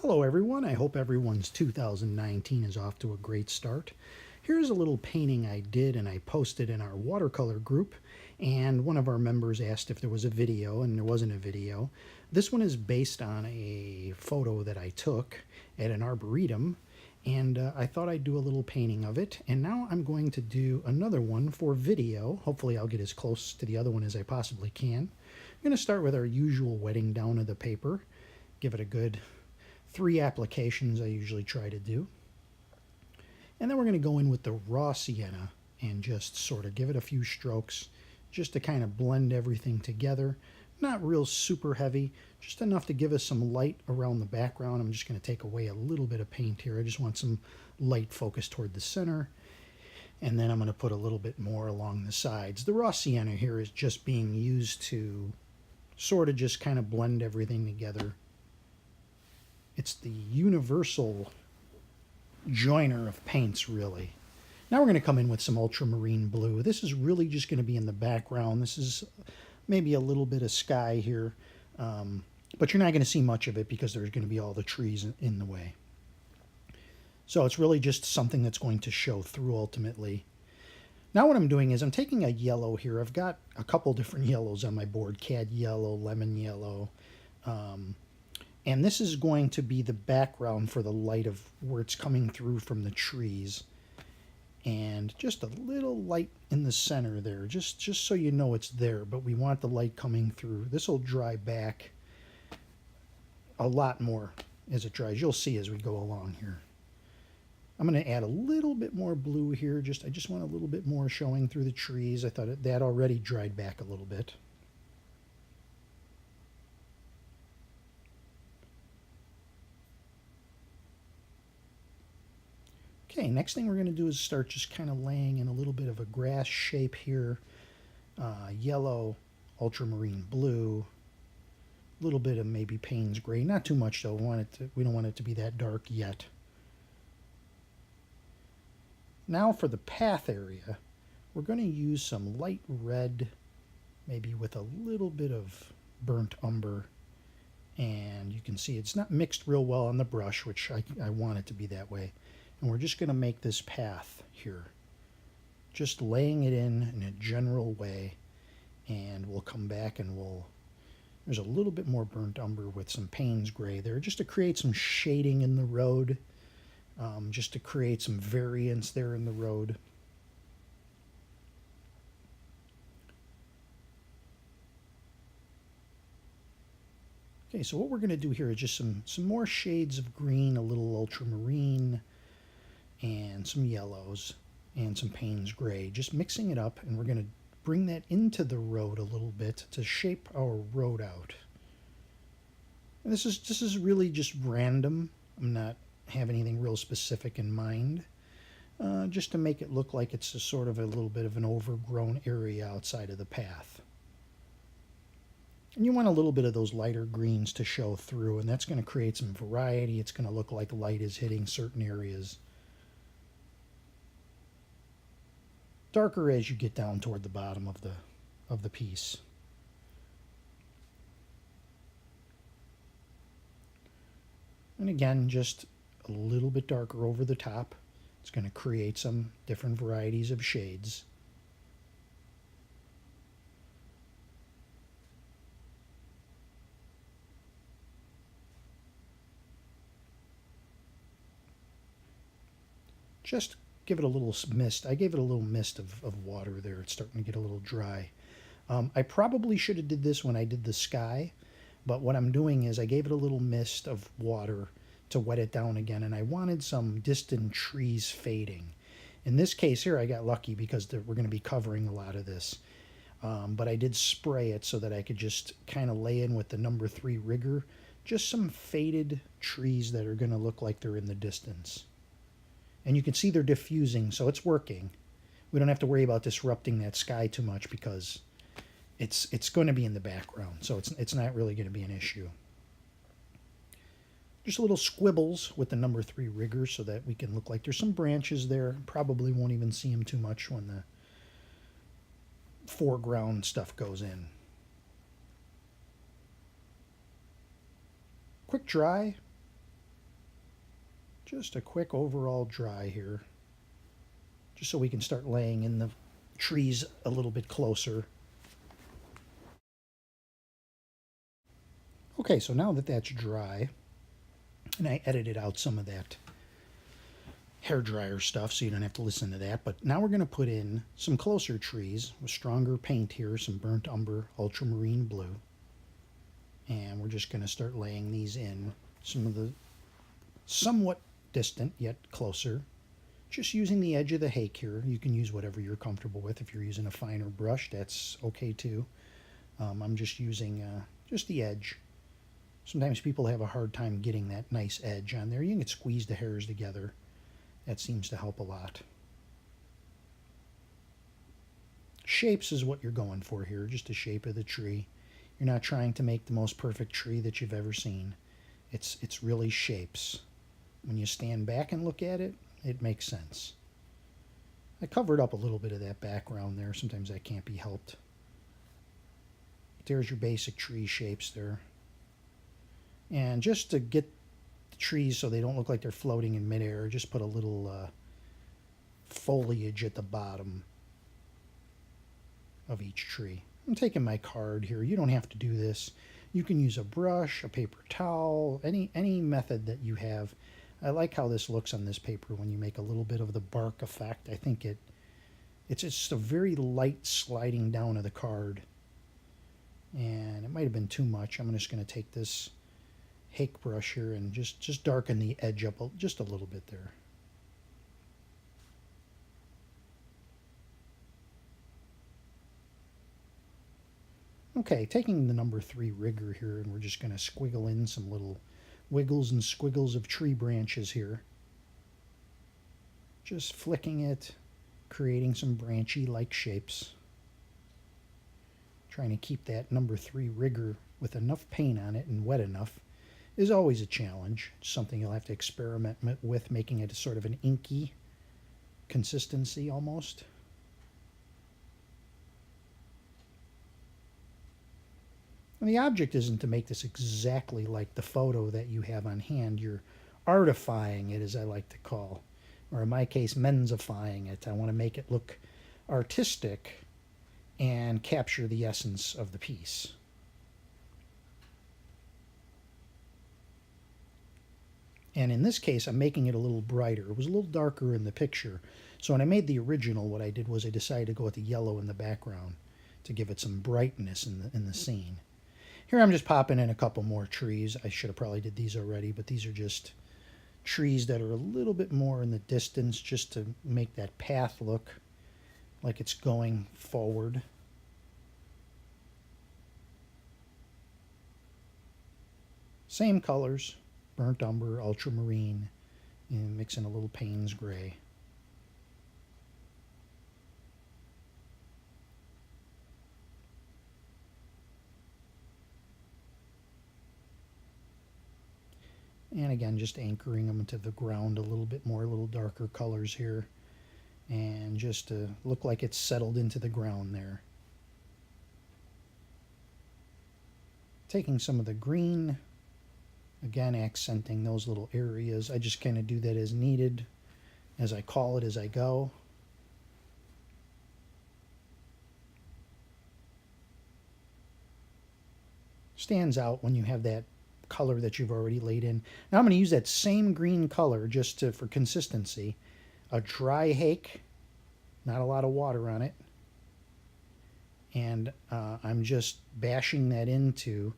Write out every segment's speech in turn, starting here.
Hello everyone, I hope everyone's 2019 is off to a great start. Here's a little painting I did and I posted in our watercolor group, and one of our members asked if there was a video, and there wasn't a video. This one is based on a photo that I took at an Arboretum, and I thought I'd do a little painting of it, and now I'm going to do another one for video. Hopefully I'll get as close to the other one as I possibly can. I'm going to start with our usual wetting down of the paper, give it a good 3 applications I usually try to do. And then we're going to go in with the raw sienna and just sort of give it a few strokes just to kind of blend everything together. Not real super heavy, just enough to give us some light around the background. I'm just going to take away a little bit of paint here. I just want some light focus toward the center. And then I'm going to put a little bit more along the sides. The raw sienna here is just being used to sort of just kind of blend everything together. It's the universal joiner of paints, really. Now we're going to come in with some Ultramarine Blue. This is really just going to be in the background. This is maybe a little bit of sky here, but you're not going to see much of it because there's going to be all the trees in the way. So it's really just something that's going to show through ultimately. Now what I'm doing is I'm taking a yellow here. I've got a couple different yellows on my board: cad yellow, lemon yellow, and this is going to be the background for the light of where it's coming through from the trees. And just a little light in the center there, just so you know it's there, but we want the light coming through. This will dry back a lot more as it dries. You'll see as we go along here. I'm going to add a little bit more blue here. I just want a little bit more showing through the trees. I thought that already dried back a little bit. Okay, next thing we're going to do is start just kind of laying in a little bit of a grass shape here. Yellow, ultramarine blue, a little bit of maybe Payne's gray. Not too much though. We don't want it to be that dark yet. Now for the path area, we're going to use some light red, maybe with a little bit of burnt umber. And you can see it's not mixed real well on the brush, which I want it to be that way. And we're just going to make this path here, just laying it in a general way, and we'll come back and there's a little bit more burnt umber with some Payne's gray there, just to create some shading in the road, just to create some variance there in the road. Okay, so what we're going to do here is just some more shades of green, a little ultramarine, and some yellows, and some Payne's gray, just mixing it up, and we're going to bring that into the road a little bit to shape our road out. And this is really just random. I'm not have anything real specific in mind, just to make it look like it's a sort of a little bit of an overgrown area outside of the path. And you want a little bit of those lighter greens to show through, and that's going to create some variety. It's going to look like light is hitting certain areas. Darker as you get down toward the bottom of the piece. And again, just a little bit darker over the top. It's going to create some different varieties of shades. Just give it a little mist. I gave it a little mist of water there. It's starting to get a little dry. I probably should have did this when I did the sky, but what I'm doing is I gave it a little mist of water to wet it down again, and I wanted some distant trees fading. In this case here, I got lucky because we're going to be covering a lot of this. But I did spray it so that I could just kind of lay in with the number 3 rigger, just some faded trees that are going to look like they're in the distance. And you can see they're diffusing, so it's working. We don't have to worry about disrupting that sky too much because it's going to be in the background, so it's not really going to be an issue. Just little squibbles with the number 3 rigger so that we can look like there's some branches there. Probably won't even see them too much when the foreground stuff goes in. Quick dry, Just a quick overall dry here, just so we can start laying in the trees a little bit closer. Okay, so now that that's dry, and I edited out some of that hair dryer stuff so you don't have to listen to that, but now we're going to put in some closer trees with stronger paint here, some burnt umber ultramarine blue, and we're just going to start laying these in, some of the somewhat distant yet closer, just using the edge of the hake here. You can use whatever you're comfortable with. If you're using a finer brush, that's okay too. I'm just using just the edge. Sometimes people have a hard time getting that nice edge on there. You can squeeze the hairs together. That seems to help a lot. Shapes is what you're going for here, just the shape of the tree. You're not trying to make the most perfect tree that you've ever seen. It's really shapes. When you stand back and look at it, it makes sense. I covered up a little bit of that background there. Sometimes that can't be helped. There's your basic tree shapes there. And just to get the trees so they don't look like they're floating in midair, just put a little foliage at the bottom of each tree. I'm taking my card here. You don't have to do this. You can use a brush, a paper towel, any method that you have. I like how this looks on this paper when you make a little bit of the bark effect. I think it's just a very light sliding down of the card. And it might have been too much. I'm just going to take this hake brush here and just darken the edge up just a little bit there. Okay, taking the number 3 rigger here, and we're just going to squiggle in some little wiggles and squiggles of tree branches here. Just flicking it, creating some branchy-like shapes. Trying to keep that number 3 rigger with enough paint on it and wet enough is always a challenge. It's something you'll have to experiment with, making it a sort of an inky consistency almost. And the object isn't to make this exactly like the photo that you have on hand. You're artifying it, as I like to call, or in my case, mensifying it. I want to make it look artistic and capture the essence of the piece. And in this case, I'm making it a little brighter. It was a little darker in the picture. So when I made the original, what I did was I decided to go with the yellow in the background to give it some brightness in the scene. Here I'm just popping in a couple more trees. I should have probably did these already, but these are just trees that are a little bit more in the distance, just to make that path look like it's going forward. Same colors, burnt umber, ultramarine, and mixing a little Payne's gray. And again, just anchoring them into the ground a little bit more, a little darker colors here. And just to look like it's settled into the ground there. Taking some of the green, again accenting those little areas. I just kind of do that as needed, as I call it as I go. Stands out when you have that color that you've already laid in. Now I'm going to use that same green color just for consistency. A dry hake, not a lot of water on it. And I'm just bashing that into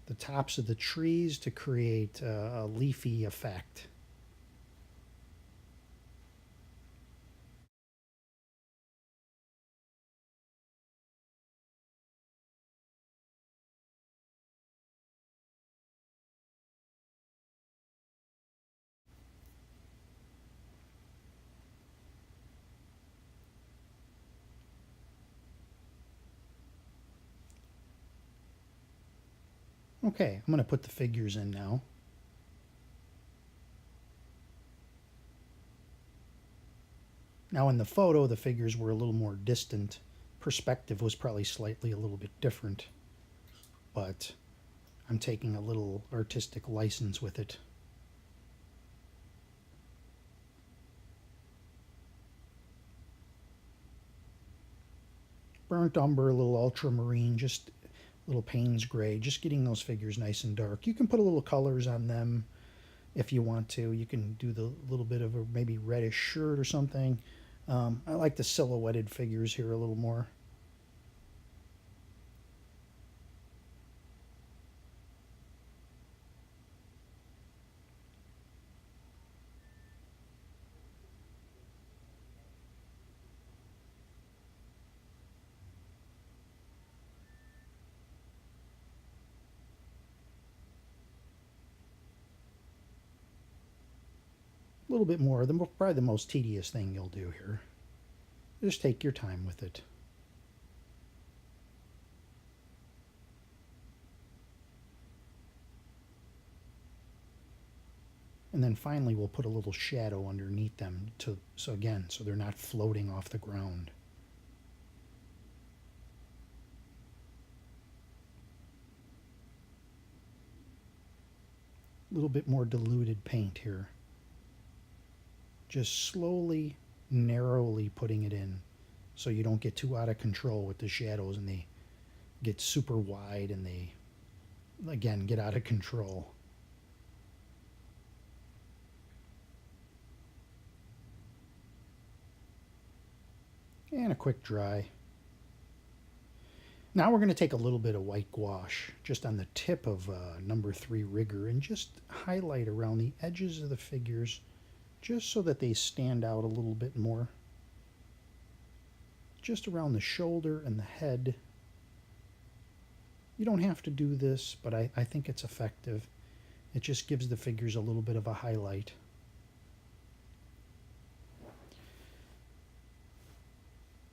the tops of the trees to create a leafy effect. Okay, I'm going to put the figures in now. Now in the photo, the figures were a little more distant. Perspective was probably slightly a little bit different. But I'm taking a little artistic license with it. Burnt umber, a little ultramarine, just a little Payne's gray, just getting those figures nice and dark. You can put a little colors on them if you want to. You can do the little bit of a maybe reddish shirt or something. I like the silhouetted figures here a little more. A little bit more, probably the most tedious thing you'll do here. Just take your time with it. And then finally we'll put a little shadow underneath them so they're not floating off the ground. A little bit more diluted paint here. Just slowly, narrowly putting it in so you don't get too out of control with the shadows and they get super wide and they, again, get out of control. And a quick dry. Now we're going to take a little bit of white gouache just on the tip of number 3 rigger and just highlight around the edges of the figures just so that they stand out a little bit more. Just around the shoulder and the head. You don't have to do this, but I think it's effective. It just gives the figures a little bit of a highlight.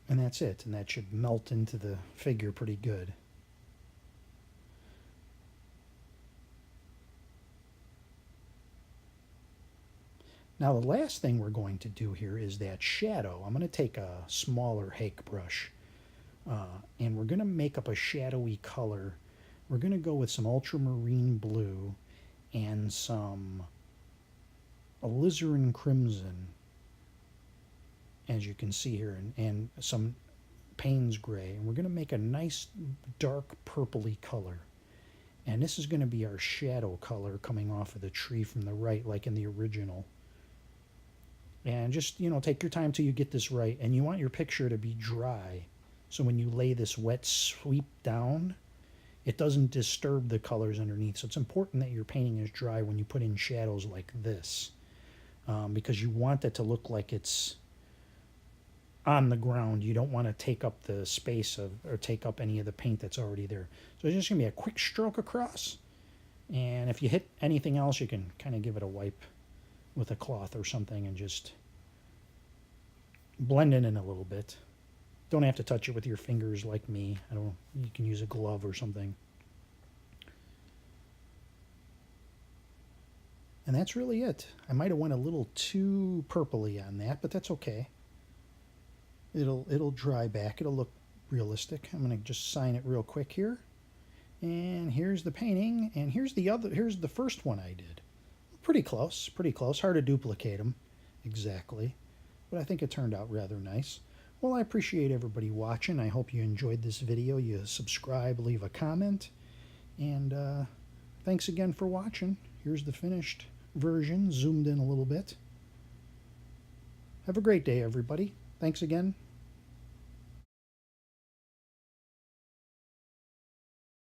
And that's it, and that should melt into the figure pretty good. Now the last thing we're going to do here is that shadow. I'm going to take a smaller Hake brush and we're going to make up a shadowy color. We're going to go with some Ultramarine Blue and some alizarin crimson, as you can see here, and some Payne's gray. And we're going to make a nice dark purpley color. And this is going to be our shadow color coming off of the tree from the right, like in the original. And just, take your time till you get this right. And you want your picture to be dry. So when you lay this wet sweep down, it doesn't disturb the colors underneath. So it's important that your painting is dry when you put in shadows like this. Because you want it to look like it's on the ground. You don't want to take up the space or take up any of the paint that's already there. So it's just going to be a quick stroke across. And if you hit anything else, you can kind of give it a wipe with a cloth or something and just blend it in a little bit. Don't have to touch it with your fingers like me. You can use a glove or something. And that's really it. I might have went a little too purpley on that, but that's okay. It'll dry back. It'll look realistic. I'm going to just sign it real quick here. And here's the painting, and here's the first one I did. Pretty close, pretty close. Hard to duplicate them exactly, but I think it turned out rather nice. Well, I appreciate everybody watching. I hope you enjoyed this video. You subscribe, leave a comment, and thanks again for watching. Here's the finished version, zoomed in a little bit. Have a great day, everybody. Thanks again.